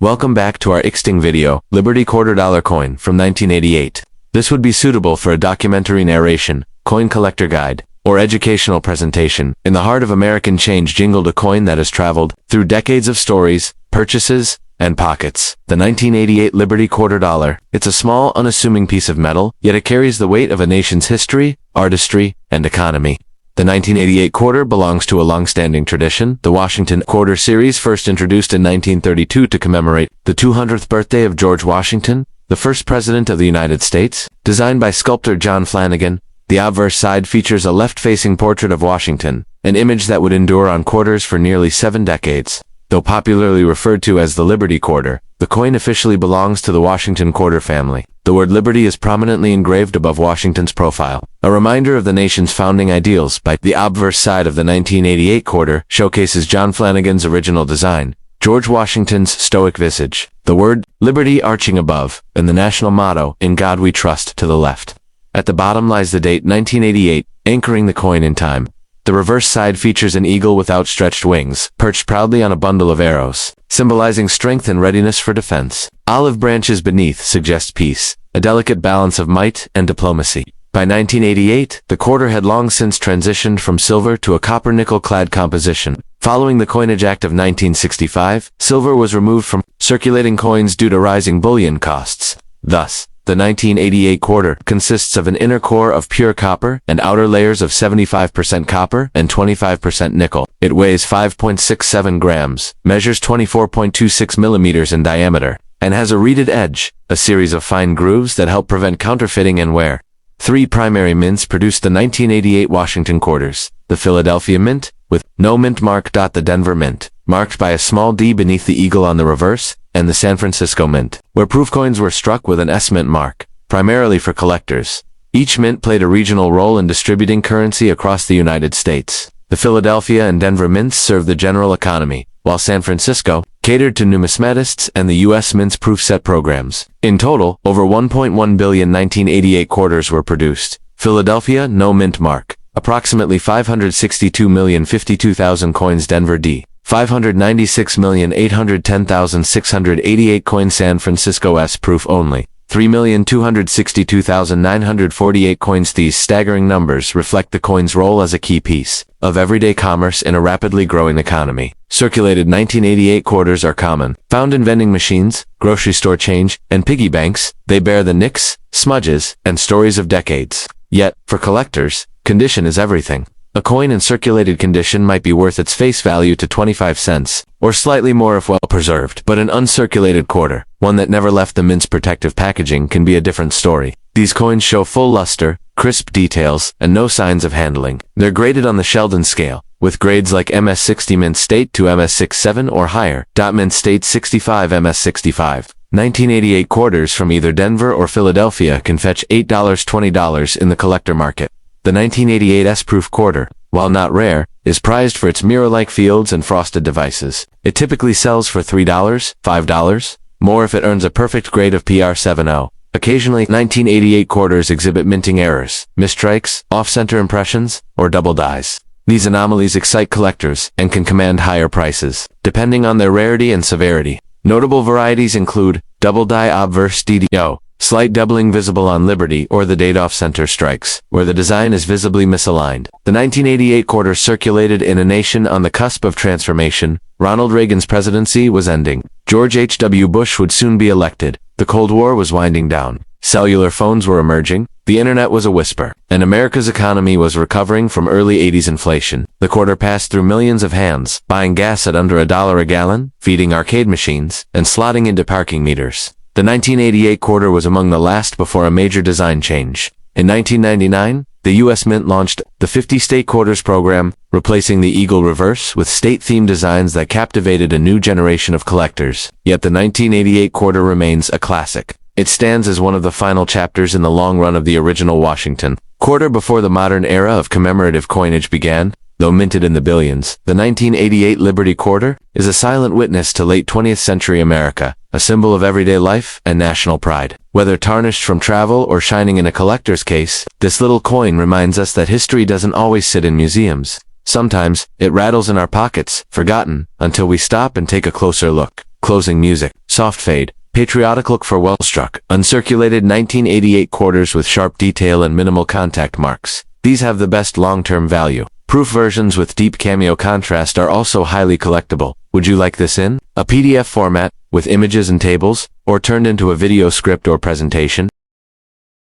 Welcome back to our extinct video, Liberty $quarter coin from 1988. This would be suitable for a documentary narration, coin collector guide, or educational presentation. In the heart of American change jingled a coin that has traveled through decades of stories, purchases, and pockets. The 1988 Liberty $quarter. It's a small, unassuming piece of metal, yet it carries the weight of a nation's history, artistry, and economy. The 1988 quarter belongs to a long-standing tradition. The Washington quarter series, first introduced in 1932 to commemorate the 200th birthday of George Washington, the first president of the United States. Designed by sculptor John Flanagan, the obverse side features a left-facing portrait of Washington, an image that would endure on quarters for nearly 7 decades. Though popularly referred to as the Liberty quarter, the coin officially belongs to the Washington quarter family. The word Liberty is prominently engraved above Washington's profile, a reminder of the nation's founding ideals. By the obverse side of the 1988 quarter showcases John Flanagan's original design, George Washington's stoic visage, the word Liberty arching above, and the national motto, "In God We Trust," to the left. At the bottom lies the date 1988, anchoring the coin in time. The reverse side features an eagle with outstretched wings, perched proudly on a bundle of arrows, symbolizing strength and readiness for defense. Olive branches beneath suggest peace, a delicate balance of might and diplomacy. By 1988, the quarter had long since transitioned from silver to a copper-nickel clad composition. Following the Coinage Act of 1965, silver was removed from circulating coins due to rising bullion costs. Thus, the 1988 quarter consists of an inner core of pure copper and outer layers of 75% copper and 25% nickel. It weighs 5.67 grams, measures 24.26 millimeters in diameter, and has a reeded edge, a series of fine grooves that help prevent counterfeiting and wear. 3 primary mints produced the 1988 Washington quarters: the Philadelphia Mint, with no mint mark. The Denver Mint, marked by a small D beneath the eagle on the reverse, and the San Francisco Mint, where proof coins were struck with an S mint mark, primarily for collectors. Each mint played a regional role in distributing currency across the United States. The Philadelphia and Denver mints served the general economy, while San Francisco catered to numismatists and the U.S. Mint's proof set programs. In total, over 1.1 billion 1988 quarters were produced. Philadelphia, no mint mark, approximately 562,052,000 coins. Denver D, 596,810,688 coins. San Francisco S proof only, 3,262,948 coins. These staggering numbers reflect the coin's role as a key piece of everyday commerce in a rapidly growing economy. Circulated 1988 quarters are common. Found in vending machines, grocery store change, and piggy banks, they bear the nicks, smudges, and stories of decades. Yet, for collectors, condition is everything. A coin in circulated condition might be worth its face value to 25 cents, or slightly more if well preserved. But an uncirculated quarter, one that never left the mint's protective packaging, can be a different story. These coins show full luster, crisp details, and no signs of handling. They're graded on the Sheldon scale, with grades like MS60 Mint State to MS67 or higher. Mint State 65 MS65. 1988 quarters from either Denver or Philadelphia can fetch $8, $20 in the collector market. The 1988 S-proof quarter, while not rare, is prized for its mirror-like fields and frosted devices. It typically sells for $3, $5, more if it earns a perfect grade of PR70. Occasionally, 1988 quarters exhibit minting errors, mistrikes, off-center impressions, or double dies. These anomalies excite collectors and can command higher prices, depending on their rarity and severity. Notable varieties include double die obverse DDO, slight doubling visible on Liberty, or the date off-center strikes, where the design is visibly misaligned. The 1988 quarter circulated in a nation on the cusp of transformation. Ronald Reagan's presidency was ending. George H.W. Bush would soon be elected. The Cold War was winding down. Cellular phones were emerging. The internet was a whisper. And America's economy was recovering from early 80s inflation. The quarter passed through millions of hands, buying gas at under $1 a gallon, feeding arcade machines, and slotting into parking meters. The 1988 quarter was among the last before a major design change. In 1999, the U.S. Mint launched the 50-state quarters program, replacing the eagle reverse with state-themed designs that captivated a new generation of collectors. Yet the 1988 quarter remains a classic. It stands as one of the final chapters in the long run of the original Washington quarter before the modern era of commemorative coinage began. Though minted in the billions, the 1988 Liberty quarter is a silent witness to late 20th century America, a symbol of everyday life and national pride. Whether tarnished from travel or shining in a collector's case, this little coin reminds us that history doesn't always sit in museums. Sometimes, it rattles in our pockets, forgotten, until we stop and take a closer look. Closing music. soft fade, patriotic look for well-struck, uncirculated 1988 quarters with sharp detail and minimal contact marks. These have the best long-term value. Proof versions with deep cameo contrast are also highly collectible. Would you like this in a PDF format, with images and tables, or turned into a video script or presentation?